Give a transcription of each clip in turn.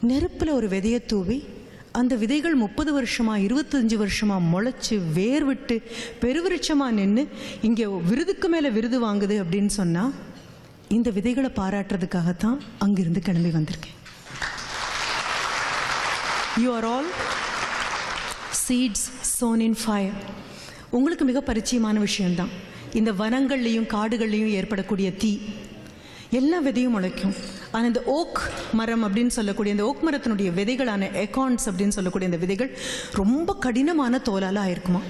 நெருப்பில் ஒரு விதையை தூவி அந்த விதைகள் 30 வருஷமா 25 வருஷமா முளைச்சி வேர் விட்டு பெருவிருட்சமாக நின்று இங்கே விருதுக்கு மேலே விருது வாங்குது அப்படின்னு சொன்னால் இந்த விதைகளை பாராட்டுறதுக்காகத்தான் அங்கிருந்து கிளம்பி வந்திருக்கேன். You are all seeds sown in fire. உங்களுக்கு மிக பரிச்சயமான விஷயம்தான் இந்த வனங்கள்லையும் காடுகள்லையும் ஏற்படக்கூடிய தீ. எல்லா விதையும் முளைக்கும். ஆனால் இந்த ஓக் மரம் அப்படின்னு சொல்லக்கூடிய இந்த ஓக் மரத்தினுடைய விதைகளான எக்கான்ஸ் அப்படின்னு சொல்லக்கூடிய இந்த விதைகள் ரொம்ப கடினமான தோலால் ஆயிருக்குமா.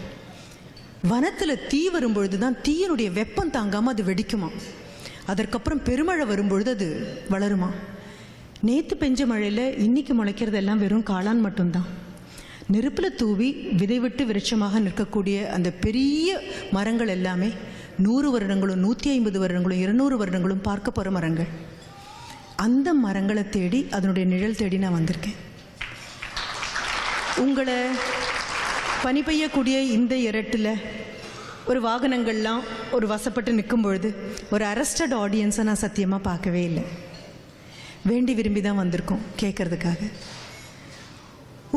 வனத்தில் தீ வரும்பொழுது தான் தீயினுடைய வெப்பம் தாங்காமல் அது வெடிக்குமா. அதற்கப்புறம் பெருமழை வரும்பொழுது அது வளருமா. நேற்று பெஞ்ச மழையில் இன்றைக்கி முளைக்கிறதெல்லாம் வெறும் காளான் மட்டும்தான். நெருப்பில் தூவி விதை விட்டு விருட்சமாக நிற்கக்கூடிய அந்த பெரிய மரங்கள் எல்லாமே 100 வருடங்களும் 150 வருடங்களும் 200 வருடங்களும் பார்க்க போகிற மரங்கள். அந்த மரங்களை தேடி அதனுடைய நிழல் தேடி நான் வந்திருக்கேன். உங்களை பனி பெய்யக்கூடிய இந்த இரட்டில் ஒரு வாகனங்கள்லாம் ஒரு வசப்பட்டு நிற்கும் பொழுது ஒரு அரெஸ்டட் ஆடியன்ஸை நான் சத்தியமாக பார்க்கவே இல்லை. வேண்டி விரும்பி தான் வந்திருக்கோம் கேட்கறதுக்காக.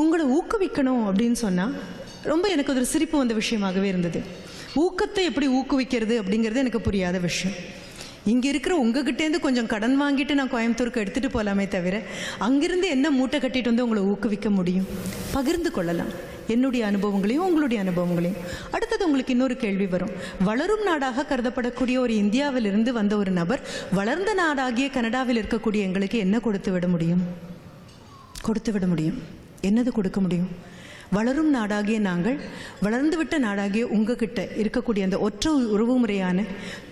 உங்களை ஊக்குவிக்கணும் அப்படின்னு சொன்னால் ரொம்ப எனக்கு ஒரு சிரிப்பு வந்த விஷயமாகவே இருந்தது. ஊக்கத்தை எப்படி ஊக்குவிக்கிறது அப்படிங்கிறது எனக்கு புரியாத விஷயம். இங்கே இருக்கிற உங்ககிட்டேருந்து கொஞ்சம் கடன் வாங்கிட்டு நான் கோயம்புத்தூருக்கு எடுத்துகிட்டு போகலாமே தவிர அங்கிருந்து என்ன மூட்டை கட்டிட்டு வந்து உங்களை ஊக்குவிக்க முடியும்? பகிர்ந்து கொள்ளலாம் என்னுடைய அனுபவங்களையும் உங்களுடைய அனுபவங்களையும். அடுத்தது உங்களுக்கு இன்னொரு கேள்வி வரும். வளரும் நாடாக கருதப்படக்கூடிய ஒரு இந்தியாவிலிருந்து வந்த ஒரு நபர் வளர்ந்த நாடாகிய கனடாவில் இருக்கக்கூடிய எங்களுக்கு என்ன கொடுத்து விட முடியும்? என்னது கொடுக்க முடியும்? வளரும் நாடாகிய நாங்கள் வளர்ந்துவிட்ட நாடாகிய உங்ககிட்ட இருக்கக்கூடிய அந்த ஒற்றை உறவு முறையான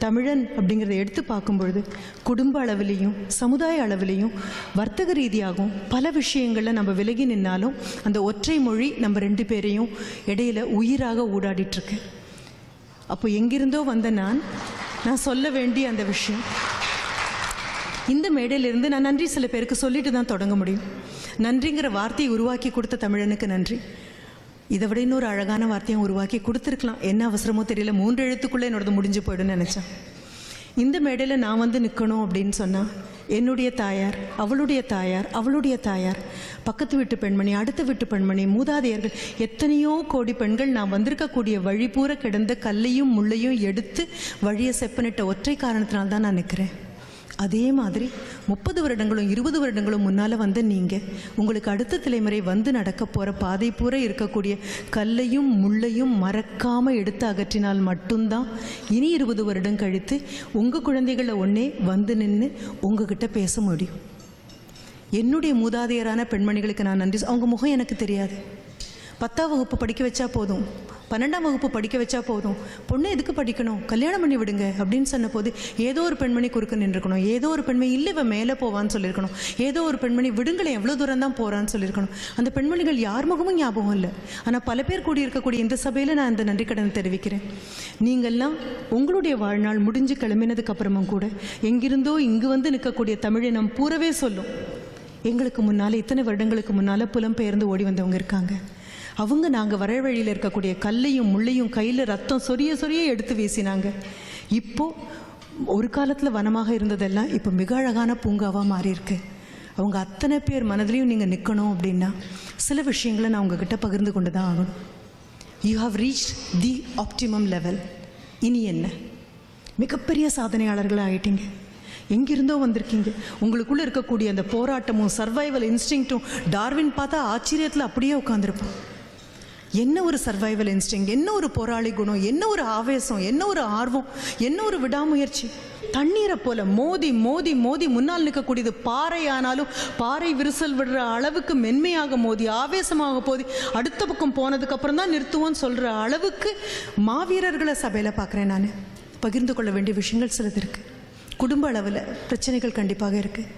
தமிழன் அப்படிங்கிறத எடுத்து பார்க்கும்பொழுது குடும்ப அளவிலையும் சமுதாய அளவிலையும் வர்த்தக ரீதியாகவும் பல விஷயங்களில் நம்ம விலகி நின்னாலும் அந்த ஒற்றை மொழி நம்ம 2 பேரையும் இடையில உயிராக ஊடாடிட்டுருக்கு. அப்போ எங்கிருந்தோ வந்த நான் சொல்ல வேண்டிய அந்த விஷயம் இந்த மேடையிலிருந்து நான் நன்றி சில பேருக்கு சொல்லிட்டு தான் தொடங்க முடியும். நன்றிங்கிற வார்த்தையை உருவாக்கி கொடுத்த தமிழனுக்கு நன்றி. இதை விட இன்னொரு அழகான வார்த்தையும் உருவாக்கி கொடுத்துருக்கலாம். என்ன அவசரமோ தெரியல, 3 எழுத்துக்குள்ளே என்னோடது முடிஞ்சு போய்டுன்னு நினச்சேன். இந்த மேடையில் நான் வந்து நிற்கணும் அப்படின்னு சொன்னால் என்னுடைய தாயார், அவளுடைய தாயார், பக்கத்து வீட்டு பெண்மணி, அடுத்த வீட்டு பெண்மணி, மூதாதையர்கள், எத்தனையோ கோடி பெண்கள் நான் வந்திருக்கக்கூடிய வழி பூரா கிடந்த கல்லையும் முள்ளையும் எடுத்து வழியை செப்பனிட்ட ஒற்றை காரணத்தினால்தான் நான் நிற்கிறேன். அதே மாதிரி 30 வருடங்களும் 20 வருடங்களும் முன்னால் வந்து நீங்கள் உங்களுக்கு அடுத்த தலைமுறை வந்து நடக்க போகிற பாதை பூரா இருக்கக்கூடிய கல்லையும் முள்ளையும் மறக்காமல் எடுத்து அகற்றினால் மட்டும்தான் இனி 20 வருடம் கழித்து உங்கள் குழந்தைகளை ஒன்றே வந்து நின்று உங்ககிட்ட பேச முடியும். என்னுடைய மூதாதையரான பெண்மணிகளுக்கு நான் நன்றி. அவங்க முகம் எனக்கு தெரியாது. 10ஆம் வகுப்பு படிக்க வச்சா போதும், 12ஆம் வகுப்பு படிக்க வச்சா போதும், பொண்ணை எதுக்கு படிக்கணும், கல்யாணம் பண்ணி விடுங்க அப்படின்னு சொன்ன போது ஏதோ ஒரு பெண்மணி குறுக்க நின்றுக்கணும், ஏதோ ஒரு பெண்மணி இல்லை இவன் மேலே போவான்னு சொல்லியிருக்கணும், ஏதோ ஒரு பெண்மணி விடுங்களேன் எவ்வளோ தூரம் தான் போகிறான்னு சொல்லியிருக்கணும். அந்த பெண்மணிகள் யார் முகமும் ஞாபகம் இல்லை. ஆனால் பல பேர் கூடி இருக்கக்கூடிய இந்த சபையில் நான் இந்த நன்றி கடனை தெரிவிக்கிறேன். நீங்கள்லாம் உங்களுடைய வாழ்நாள் முடிஞ்சு கிளம்பினதுக்கு அப்புறமும் கூட எங்கிருந்தோ இங்கு வந்து நிற்கக்கூடிய தமிழினம் பூரவே சொல்லும், எங்களுக்கு முன்னால் இத்தனை வருடங்களுக்கு முன்னால் புலம்பெயர்ந்து ஓடி வந்தவங்க இருக்காங்க. அவங்க நாங்கள் வர வழியில் இருக்கக்கூடிய கல்லையும் முள்ளையும் கையில் ரத்தம் சொரிய எடுத்து வீசினாங்க. இப்போது ஒரு காலத்தில் வனமாக இருந்ததெல்லாம் இப்போ மிக அழகான பூங்காவாக மாறியிருக்கு. அவங்க அத்தனை பேர் மனதிலையும் நீங்கள் நிற்கணும் அப்படின்னா சில விஷயங்களை நான் உங்ககிட்ட பகிர்ந்து கொண்டு தான் ஆகணும். You have reached the optimum level. இனி என்ன? மிகப்பெரிய சாதனையாளர்களாக ஆகிட்டீங்க. எங்கிருந்தோ வந்திருக்கீங்க. உங்களுக்குள்ளே இருக்கக்கூடிய அந்த போராட்டமும் சர்வைவல் இன்ஸ்டிங்க்டும் டார்வின் பார்த்தா ஆச்சரியத்தில் அப்படியே உட்காந்துருப்போம். என்ன ஒரு சர்வைவல் இன்ஸ்டிங், என்ன ஒரு போராளி குணம், என்ன ஒரு ஆவேசம், என்ன ஒரு ஆர்வம், என்ன ஒரு விடாமுயற்சி. தண்ணீரை போல மோதி மோதி மோதி முன்னால் நிற்கக்கூடியது பாறை ஆனாலும் பாறை விரிசல் விடுற அளவுக்கு மென்மையாக மோதி ஆவேசமாக போதி அடுத்த பக்கம் போனதுக்கப்புறம் தான் நிறுத்துவோன்னு சொல்கிற அளவுக்கு மாவீரர்களை சபையில் பார்க்குறேன். நான் பகிர்ந்து கொள்ள வேண்டிய விஷயங்கள் சிலது இருக்குது. குடும்ப அளவில் பிரச்சனைகள் கண்டிப்பாக இருக்குது,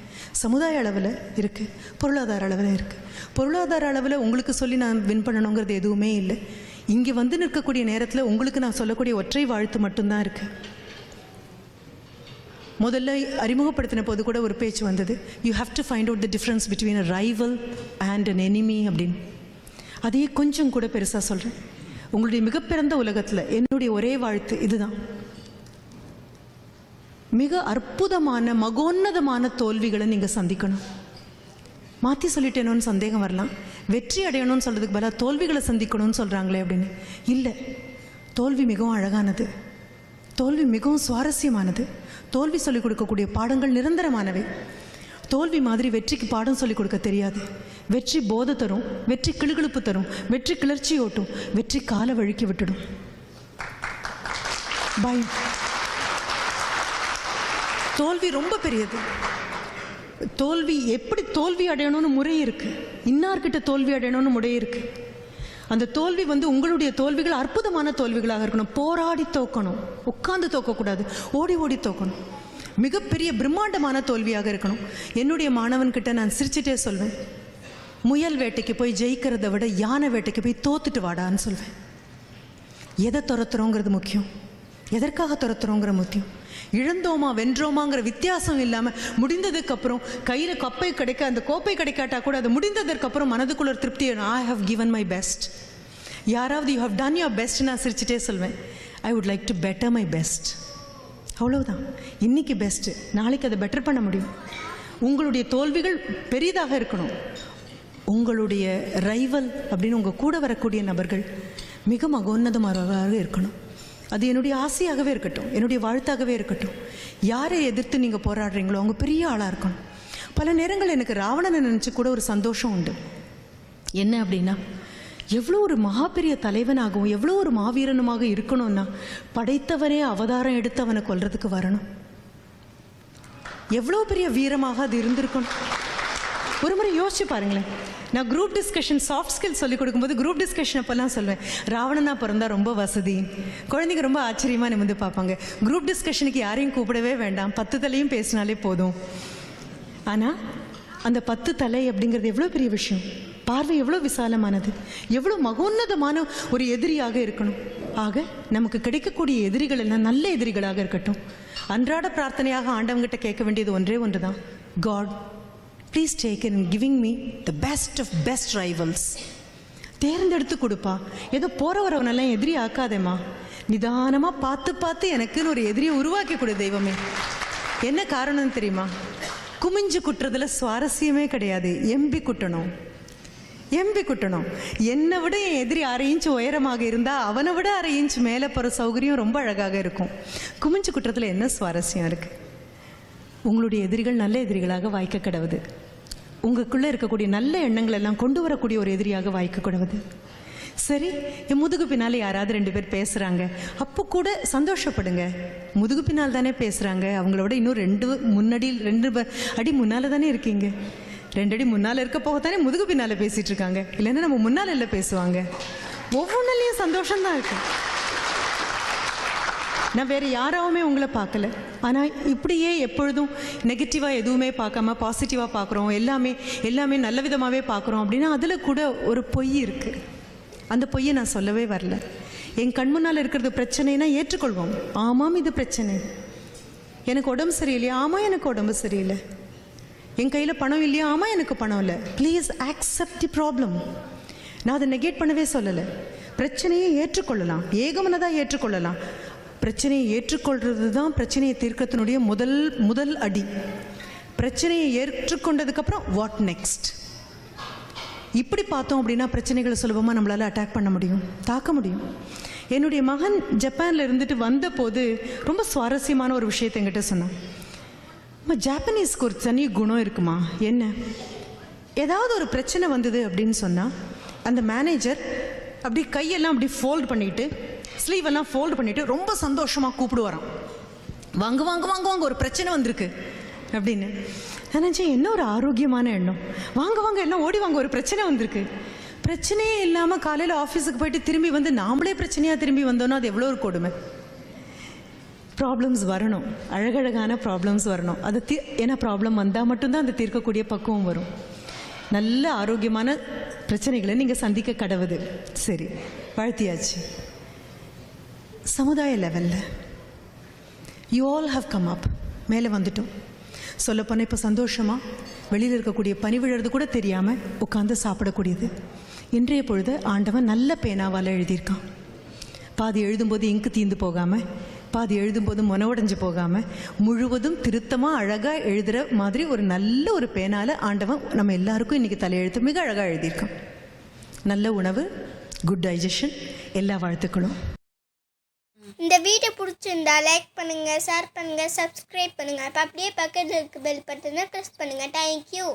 சமுதாய அளவில் இருக்குது, பொருளாதார அளவில் இருக்குது. பொருளாதார அளவில் உங்களுக்கு சொல்லி நான் வின் பண்ணணுங்கிறது எதுவுமே இல்லை. இங்கே வந்து நிற்கக்கூடிய நேரத்தில் உங்களுக்கு நான் சொல்லக்கூடிய ஒற்றை வாழ்த்து மட்டும்தான் இருக்குது. முதல்ல அறிமுகப்படுத்தின போது கூட ஒரு பேச்சு வந்தது, you have to find out the difference between a rival and an enemy அப்படின்னு. அதையே கொஞ்சம் கூட பெருசாக சொல்கிறேன். உங்களுடைய மிகப்பிறந்த உலகத்தில் என்னுடைய ஒரே வாழ்த்து இதுதான். மிக அற்புதமான மகோன்னதமான தோல்விகளை நீங்கள் சந்திக்கணும். மாற்றி சொல்லிட்டேனோன்னு சந்தேகம் வரலாம். வெற்றி அடையணும்னு சொல்கிறதுக்கு பதிலாக தோல்விகளை சந்திக்கணும்னு சொல்கிறாங்களே அப்படின்னு. இல்லை, தோல்வி மிகவும் அழகானது, தோல்வி மிகவும் சுவாரஸ்யமானது. தோல்வி சொல்லிக் கொடுக்கக்கூடிய பாடங்கள் நிரந்தரமானவை. தோல்வி மாதிரி வெற்றிக்கு பாடம் சொல்லிக் கொடுக்க தெரியாது. வெற்றி போதை தரும், வெற்றி கிளுகிழுப்பு தரும், வெற்றி கிளர்ச்சி ஓட்டும், வெற்றி காலை வழுக்கி விட்டுடும். பயம். தோல்வி ரொம்ப பெரியது. தோல்வி எப்படி தோல்வி அடையணும்னு முறை இருக்கு. இன்னார்கிட்ட தோல்வி அடையணும்னு முறை இருக்கு. அந்த தோல்வி உங்களுடைய தோல்விகள் அற்புதமான தோல்விகளாக இருக்கணும். போராடி தோக்கணும், உட்கார்ந்து தோக்கக்கூடாது, ஓடி ஓடி தோக்கணும். மிகப்பெரிய பிரம்மாண்டமான தோல்வியாக இருக்கணும். என்னுடைய மாணவன்கிட்ட நான் சிரிச்சுட்டே சொல்வேன், முயல் வேட்டைக்கு போய் ஜெயிக்கிறத விட யானை வேட்டைக்கு போய் தோத்துட்டு வாடான்னு சொல்வேன். எதை துரத்துறோங்கிறது முக்கியம், எதற்காக துரத்துறோங்கிற முக்கியம். இழந்தோமா வென்றோமாங்கிற வித்தியாசம் இல்லாமல் முடிந்ததுக்கப்புறம் கையில் கப்பை கிடைக்க அந்த கோப்பை கிடைக்காட்டா கூட அது முடிந்ததற்கப்புறம் மனதுக்குள்ள ஒரு திருப்தி. I have given my best. யாராவது you have done your best நான் சிரிச்சுட்டே சொல்வேன். I would like to better my best. அவ்வளவுதான். இன்னைக்கு பெஸ்ட்டு, நாளைக்கு அதை பெட்டர் பண்ண முடியும். உங்களுடைய தோல்விகள் பெரிதாக இருக்கணும். உங்களுடைய ரைவல் அப்படின்னு உங்கள் கூட வரக்கூடிய நபர்கள் மிக மகோன்னதமாக இருக்கணும். அது என்னுடைய ஆசையாகவே இருக்கட்டும், என்னுடைய வாழ்த்தாகவே இருக்கட்டும். யாரை எதிர்த்து நீங்கள் போராடுறீங்களோ அவங்க பெரிய ஆளாக இருக்கணும். பல நேரங்கள் எனக்கு ராவணனை நினச்சி கூட ஒரு சந்தோஷம் உண்டு. என்ன அப்படின்னா, எவ்வளோ ஒரு மகா பெரிய தலைவனாகவும் எவ்வளோ ஒரு மாவீரனுமாக இருக்கணும்னா படைத்தவனே அவதாரம் எடுத்து அவனை கொல்றதுக்கு வரணும். எவ்வளோ பெரிய வீரமாக அது இருந்திருக்கணும். ஒரு முறை யோசிச்சு பாருங்களேன். நான் குரூப் டிஸ்கஷன் சாஃப்ட் ஸ்கில்ஸ் சொல்லிக் கொடுக்கும்போது குரூப் டிஸ்கஷன் அப்போல்லாம் சொல்லுவேன், ராவணனா பிறந்தா ரொம்ப வசதி. குழந்தைங்க ரொம்ப ஆச்சரியமாக நிமிந்து பார்ப்பாங்க. குரூப் டிஸ்கஷனுக்கு யாரையும் கூப்பிடவே வேண்டாம், 10 தலையும் பேசினாலே போதும். ஆனால் அந்த 10 தலை அப்படிங்கிறது எவ்வளோ பெரிய விஷயம். பார்வை எவ்வளோ விசாலமானது, எவ்வளோ மகோன்னதமான ஒரு எதிரியாக இருக்கணும். ஆக நமக்கு கிடைக்கக்கூடிய எதிரிகள் எல்லாம் நல்ல எதிரிகளாக இருக்கட்டும். அன்றாட பிரார்த்தனையாக ஆண்டவங்கிட்ட கேட்க வேண்டியது ஒன்றே ஒன்று தான், God please take in giving me the best of best rivals. தேர்ந்தெடுத்து கொடுப்பா. ஏதோ போகிற வரவனெல்லாம் எதிரி ஆக்காதேம்மா, நிதானமாக பார்த்து பார்த்து எனக்குன்னு ஒரு எதிரியை உருவாக்கி கொடு தெய்வமே. என்ன காரணம் தெரியுமா? குமிஞ்சு குட்டுறதுல சுவாரஸ்யமே கிடையாது. எம்பி குட்டணும், எம்பி குட்டணும். என்னை விட என் எதிரி 1/2 இன்ச் உயரமாக இருந்தால் அவனை விட 1/2 இன்ச் மேலே போகிற சௌகரியம் ரொம்ப அழகாக இருக்கும். குமிஞ்சு குட்டுறதுல என்ன சுவாரஸ்யம் இருக்குது? உங்களுடைய எதிரிகள் நல்ல எதிரிகளாக வாய்க்க கிடவுது. உங்களுக்குள்ளே இருக்கக்கூடிய நல்ல எண்ணங்கள் எல்லாம் கொண்டு வரக்கூடிய ஒரு எதிரியாக வாய்க்க கிடவுது. சரி, என் முதுகு பின்னால் யாராவது 2 பேர் பேசுகிறாங்க, அப்போ கூட சந்தோஷப்படுங்க. முதுகு பின்னால் தானே பேசுகிறாங்க, அவங்களோட இன்னும் 2 அடி முன்னால் தானே இருக்கீங்க. 2 அடி முன்னால் இருக்க போக தானே முதுகு பின்னால் பேசிகிட்டு இருக்காங்க. இல்லைன்னா நம்ம முன்னால் இல்லை பேசுவாங்க. ஒவ்வொன்றுலையும் சந்தோஷம்தான் இருக்கு. நான் வேறு யாராவுமே உங்களை பார்க்கல. ஆனால் இப்படியே எப்பொழுதும் நெகட்டிவாக எதுவுமே பார்க்காம பாசிட்டிவாக பார்க்குறோம், எல்லாமே நல்ல விதமாகவே பார்க்குறோம் அப்படின்னா அதில் கூட ஒரு பொய் இருக்குது. அந்த பொய்யை நான் சொல்லவே வரல. என் கண் முன்னால் இருக்கிறது பிரச்சனைனா ஏற்றுக்கொள்வோம். ஆமாம், இது பிரச்சனை. எனக்கு உடம்பு சரியில்லையா? ஆமாம், எனக்கு உடம்பு சரியில்லை. என் கையில் பணம் இல்லையா? ஆமாம், எனக்கு பணம் இல்லை. Please accept the problem. நான் அதை நெகேட் பண்ணவே சொல்லலை. பிரச்சனையை ஏற்றுக்கொள்ளலாம், ஏகமனதாக ஏற்றுக்கொள்ளலாம். பிரச்சனையை ஏற்றுக்கொள்வது தான் பிரச்சனையை தீர்க்கத்தினுடைய முதல் அடி. பிரச்சனையை ஏற்றுக்கொண்டதுக்கப்புறம் வாட் நெக்ஸ்ட்? இப்படி பார்த்தோம் அப்படின்னா பிரச்சனைகளை சுலபமாக நம்மளால் அட்டாக் பண்ண முடியும், தாக்க முடியும். என்னுடைய மகன் ஜப்பானில் இருந்துட்டு வந்த போது ரொம்ப சுவாரஸ்யமான ஒரு விஷயத்தை என்கிட்ட சொன்னான். ஜாப்பனீஸ்க்கு ஒரு தனி குணம் இருக்குமா? என்ன? ஏதாவது ஒரு பிரச்சனை வந்தது அப்படின்னு சொன்னால் அந்த மேனேஜர் அப்படி கையெல்லாம் அப்படி ஃபோல்டு பண்ணிவிட்டு ஸ்லீவெல்லாம் ஃபோல்டு பண்ணிவிட்டு ரொம்ப சந்தோஷமாக கூப்பிடுவாராம். வாங்க வாங்க வாங்க வாங்க, ஒரு பிரச்சனை வந்திருக்கு அப்படின்னு. நினச்சேன், என்ன ஒரு ஆரோக்கியமான எண்ணம். வாங்க வாங்க எல்லாம் ஓடி வாங்க, ஒரு பிரச்சனை வந்திருக்கு. பிரச்சனையே இல்லாமல் காலையில் ஆஃபீஸுக்கு போயிட்டு திரும்பி வந்து நாமளே பிரச்சனையாக திரும்பி வந்தோன்னா அது எவ்வளோ ஒரு கொடுமை. ப்ராப்ளம்ஸ் வரணும், அழகழகான ப்ராப்ளம்ஸ் வரணும். அது ஏன்னா ப்ராப்ளம் வந்தால் மட்டும்தான் அந்த தீர்க்கக்கூடிய பக்குவம் வரும். நல்ல ஆரோக்கியமான பிரச்சனைகளை நீங்கள் சந்திக்க கடவுது. சரி, வாழ்த்தியாச்சு. சமுதாய லெவலில் you all have come up, மேலே வந்துட்டோம். சொல்லப்போனால் இப்போ சந்தோஷமாக வெளியில் இருக்கக்கூடிய பனி விழுறது கூட தெரியாமல் உட்காந்து சாப்பிடக்கூடியது. இன்றைய பொழுது ஆண்டவன் நல்ல பேனாவால் எழுதியிருக்கான். பாதி எழுதும்போது இங்கு தீந்து போகாமல் பாதி எழுதும்போது உடைஞ்சு போகாமல் முழுவதும் திருத்தமாக அழகாக எழுதுகிற மாதிரி ஒரு நல்ல ஒரு பேனால ஆண்டவன் நம்ம எல்லாருக்கும் இன்றைக்கி தலையெழுத்து மிக அழகாக எழுதியிருக்கான். நல்ல உணவு, குட் டைஜஷன், எல்லா வாழ்த்துக்களும். இந்த வீடியோ பிடிச்சிருந்தா லைக் பண்ணுங்கள், ஷேர் பண்ணுங்கள், சப்ஸ்கிரைப் பண்ணுங்கள். அப்போ அப்படியே பக்கத்தில் இருக்க பெல் பட்டனை ப்ரெஸ் பண்ணுங்கள். தேங்க்யூ.